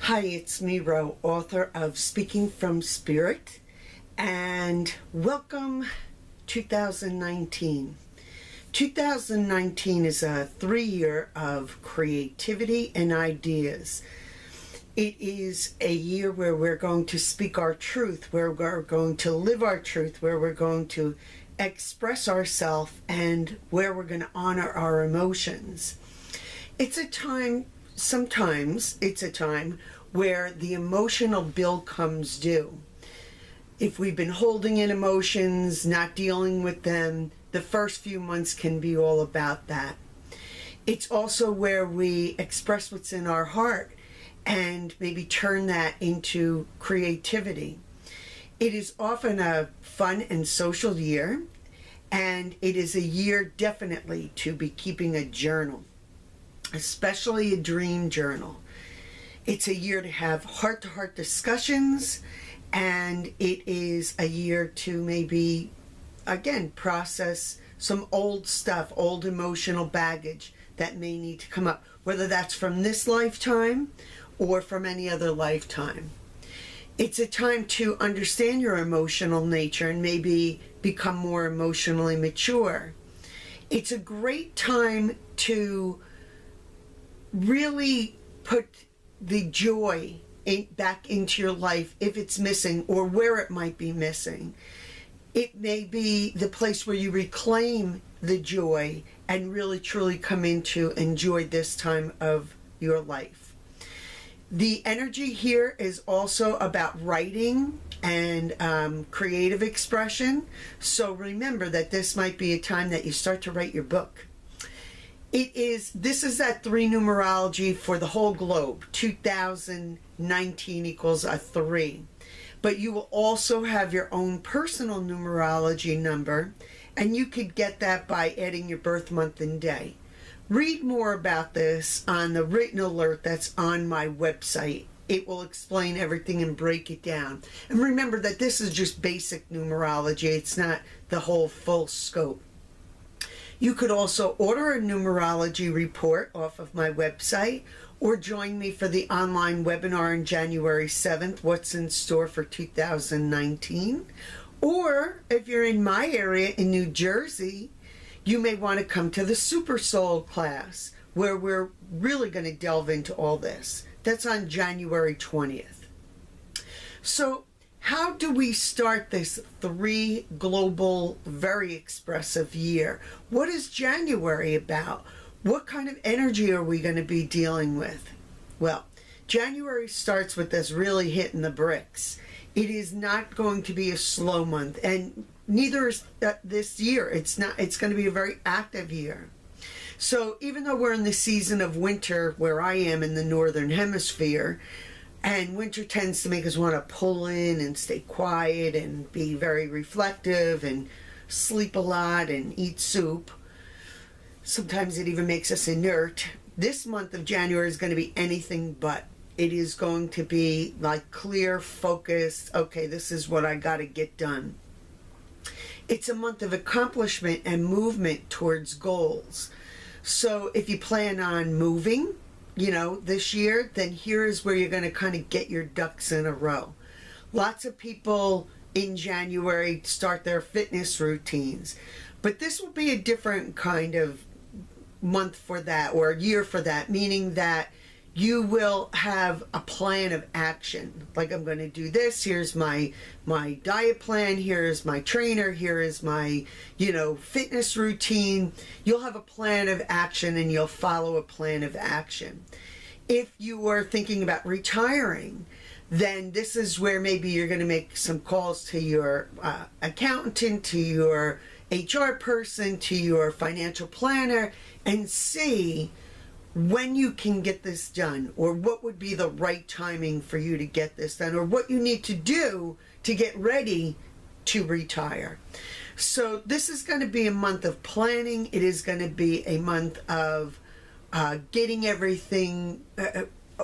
Hi, it's me, Ro, author of Speaking from Spirit, and welcome 2019. 2019 is a 3-year of creativity and ideas. It is a year where we're going to speak our truth, where we're going to live our truth, where we're going to express ourselves, and where we're going to honor our emotions. It's a time, sometimes it's a time where the emotional bill comes due. If we've been holding in emotions, not dealing with them, the first few months can be all about that. It's also where we express what's in our heart and maybe turn that into creativity. It is often a fun and social year, and it is a year definitely to be keeping a journal, especially a dream journal. It's a year to have heart-to-heart discussions, and it is a year to maybe, again, process some old stuff, old emotional baggage that may need to come up, whether that's from this lifetime or from any other lifetime. It's a time to understand your emotional nature and maybe become more emotionally mature. It's a great time to really put the joy back into your life if it's missing or where it might be missing. It may be the place where you reclaim the joy and really truly come into enjoy this time of your life. The energy here is also about writing and creative expression. So remember that this might be a time that you start to write your book. This is that 3 numerology for the whole globe. 2019 equals a 3. But you will also have your own personal numerology number, and you could get that by adding your birth month and day. Read more about this on the written alert that's on my website. It will explain everything and break it down. And remember that this is just basic numerology. It's not the whole full scope. You could also order a numerology report off of my website or join me for the online webinar on January 7th, What's in Store for 2019. Or if you're in my area in New Jersey, you may want to come to the Super Soul class where we're really going to delve into all this. That's on January 20th. So how do we start this 3 global, very expressive year? What is January about? What kind of energy are we going to be dealing with? Well, January starts with us really hitting the bricks. It is not going to be a slow month, and neither is this year. It's going to be a very active year. So even though we're in the season of winter, where I am in the northern hemisphere, and winter tends to make us want to pull in and stay quiet and be very reflective and sleep a lot and eat soup. Sometimes it even makes us inert. This month of January is going to be anything but. It is going to be like clear, focused, okay, this is what I got to get done. It's a month of accomplishment and movement towards goals. So if you plan on moving, this year, then here is where you're going to kind of get your ducks in a row. Lots of people in January start their fitness routines, but this will be a different kind of month for that, or a year for that, meaning that you will have a plan of action. Like, I'm going to do this. Here's my diet plan. Here's my trainer. Here is my, fitness routine. You'll have a plan of action and you'll follow a plan of action. If you are thinking about retiring, then this is where maybe you're going to make some calls to your accountant, to your HR person, to your financial planner, and see when you can get this done, or what would be the right timing for you to get this done, or what you need to do to get ready to retire. So this is going to be a month of planning. It is going to be a month of getting everything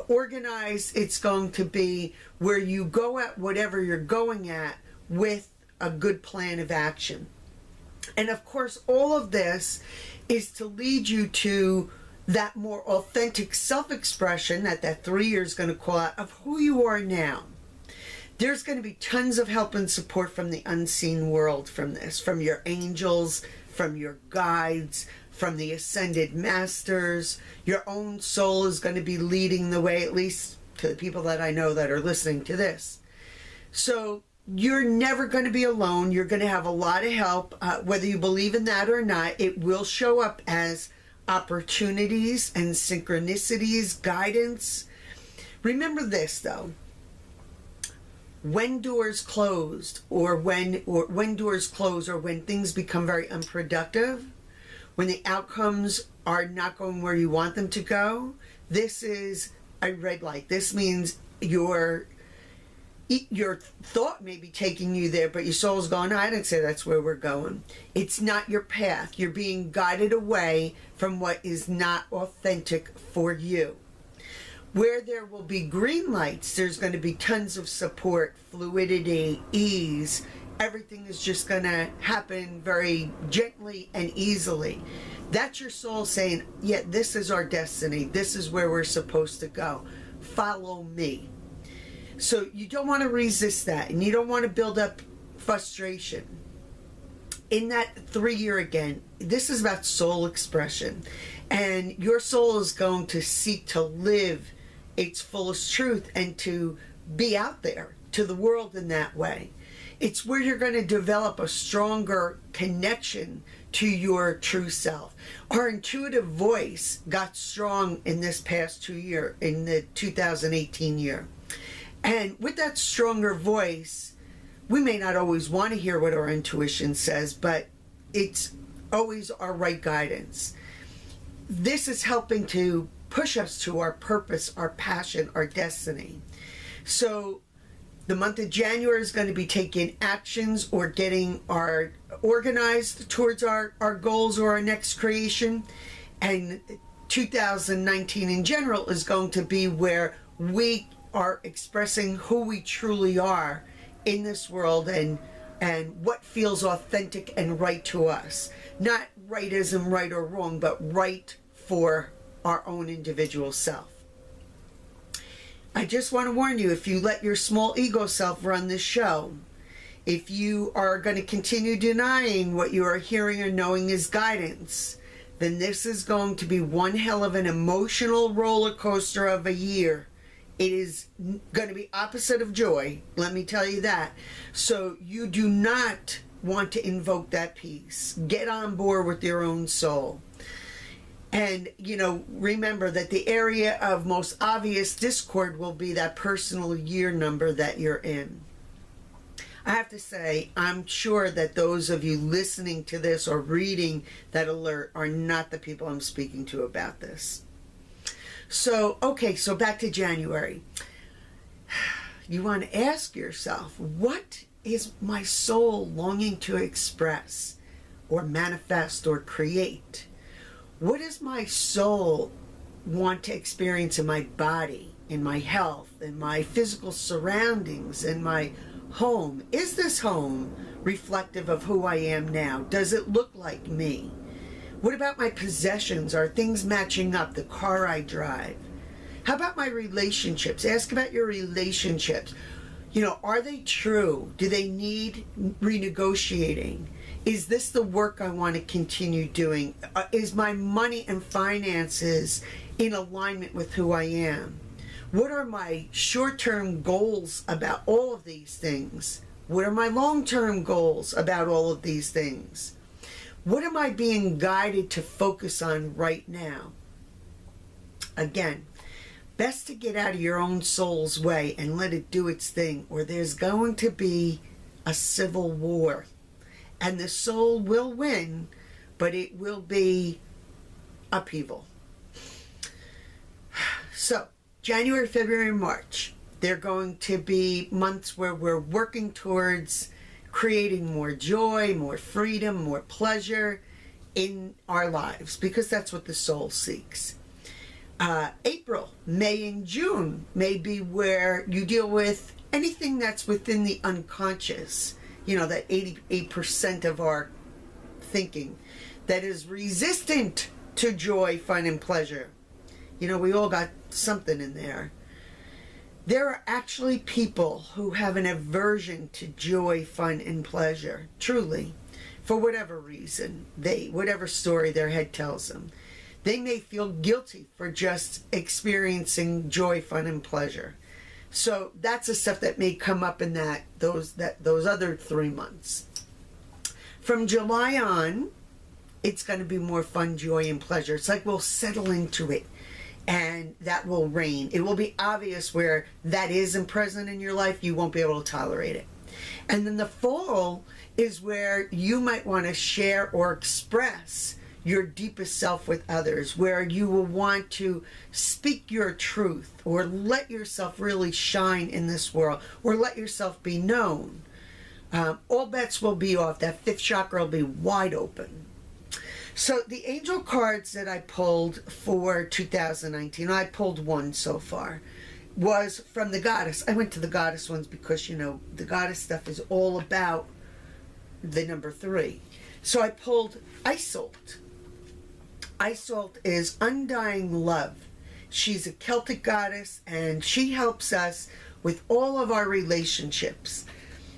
organized. It's going to be where you go at whatever you're going at with a good plan of action. And of course, all of this is to lead you to that more authentic self-expression that 3 years is going to call out of who you are now. There's going to be tons of help and support from the unseen world from this, from your angels, from your guides, from the ascended masters. Your own soul is going to be leading the way, at least to the people that I know that are listening to this. So you're never going to be alone. You're going to have a lot of help. Whether you believe in that or not, it will show up as opportunities and synchronicities, guidance. Remember this, though. When doors closed, or when doors close, or when things become very unproductive, when the outcomes are not going where you want them to go, this is a red light. This means your thought may be taking you there, but your soul's going, no, I didn't say that's where we're going. It's not your path. You're being guided away from what is not authentic for you. Where there will be green lights, there's going to be tons of support, fluidity, ease. Everything is just going to happen very gently and easily. That's your soul saying, yeah, this is our destiny. This is where we're supposed to go. Follow me. So you don't want to resist that, and you don't want to build up frustration. In that 3 year again, this is about soul expression. And your soul is going to seek to live its fullest truth and to be out there to the world in that way. It's where you're going to develop a stronger connection to your true self. Our intuitive voice got strong in this past 2 year, in the 2018 year. And with that stronger voice, we may not always want to hear what our intuition says, but it's always our right guidance. This is helping to push us to our purpose, our passion, our destiny. So the month of January is going to be taking actions or getting our organized towards our goals or our next creation. And 2019 in general is going to be where we are expressing who we truly are in this world and what feels authentic and right to us. Not right as in right or wrong, but right for our own individual self. I just want to warn you, if you let your small ego self run this show, if you are going to continue denying what you are hearing or knowing is guidance, then this is going to be one hell of an emotional roller coaster of a year. It is going to be opposite of joy, let me tell you that. So you do not want to invoke that peace. Get on board with your own soul. And, remember that the area of most obvious discord will be that personal year number that you're in. I have to say, I'm sure that those of you listening to this or reading that alert are not the people I'm speaking to about this. So back to January. You want to ask yourself, what is my soul longing to express or manifest or create? What does my soul want to experience in my body, in my health, in my physical surroundings, in my home? Is this home reflective of who I am now? Does it look like me? What about my possessions? Are things matching up? The car I drive? How about my relationships? Ask about your relationships. Are they true? Do they need renegotiating? Is this the work I want to continue doing? Is my money and finances in alignment with who I am? What are my short-term goals about all of these things? What are my long-term goals about all of these things? What am I being guided to focus on right now? Again, best to get out of your own soul's way and let it do its thing, or there's going to be a civil war. And the soul will win, but it will be upheaval. So, January, February, March, they're going to be months where we're working towards creating more joy, more freedom, more pleasure in our lives, because that's what the soul seeks. April, May, and June may be where you deal with anything that's within the unconscious, that 88% of our thinking that is resistant to joy, fun, and pleasure. You know, we all got something in there. There are actually people who have an aversion to joy, fun, and pleasure, truly, for whatever reason, whatever story their head tells them. They may feel guilty for just experiencing joy, fun, and pleasure. So that's the stuff that may come up in those other 3 months. From July on, it's going to be more fun, joy, and pleasure. It's like we'll settle into it, and that will reign. It will be obvious where that isn't present in your life. You won't be able to tolerate it. And then the fall is where you might want to share or express your deepest self with others, where you will want to speak your truth or let yourself really shine in this world, or let yourself be known. All bets will be off. That fifth chakra will be wide open. So the angel cards that I pulled for 2019, I pulled one so far, was from the goddess. I went to the goddess ones because, you know, the goddess stuff is all about the number 3. So I pulled Isolde. Isolde is undying love. She's a Celtic goddess, and she helps us with all of our relationships.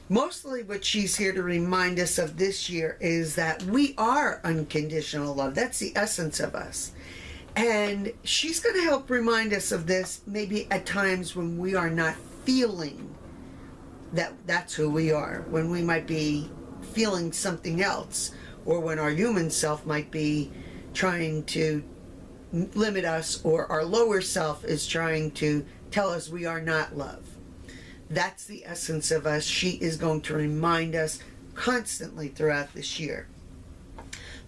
Mostly what she's here to remind us of this year is that we are unconditional love. That's the essence of us. And she's going to help remind us of this maybe at times when we are not feeling that that's who we are, when we might be feeling something else, or when our human self might be trying to limit us, or our lower self is trying to tell us we are not love. That's the essence of us. She is going to remind us constantly throughout this year.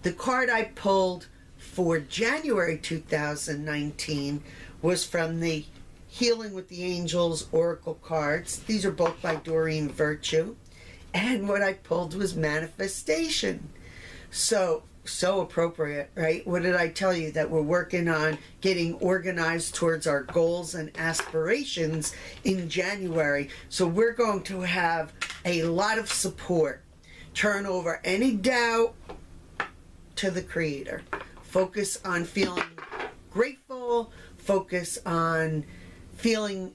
The card I pulled for January 2019 was from the Healing with the Angels Oracle cards. These are both by Doreen Virtue. And what I pulled was manifestation. So appropriate, right? What did I tell you? That we're working on getting organized towards our goals and aspirations in January. So we're going to have a lot of support. Turn over any doubt to the Creator. Focus on feeling grateful. Focus on feeling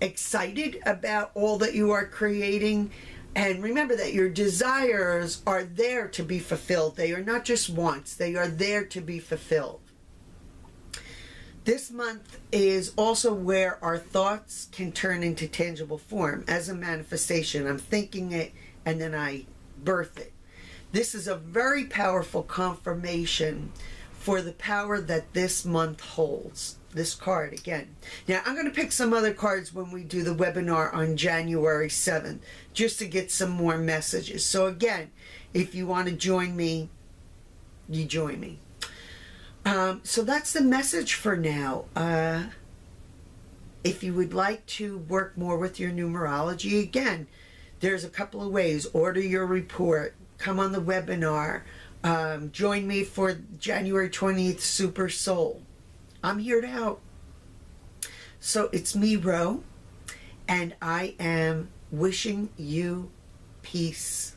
excited about all that you are creating. And remember that your desires are there to be fulfilled. They are not just wants. They are there to be fulfilled. This month is also where our thoughts can turn into tangible form as a manifestation. I'm thinking it and then I birth it. This is a very powerful confirmation for the power that this month holds. This card again. Now I'm going to pick some other cards when we do the webinar on January 7th, just to get some more messages. So again, if you want to join me, you join me. So that's the message for now. If you would like to work more with your numerology, again, there's a couple of ways. Order your report, come on the webinar, join me for January 20th Super Soul. I'm here to help. So it's me, Ro, and I am wishing you peace.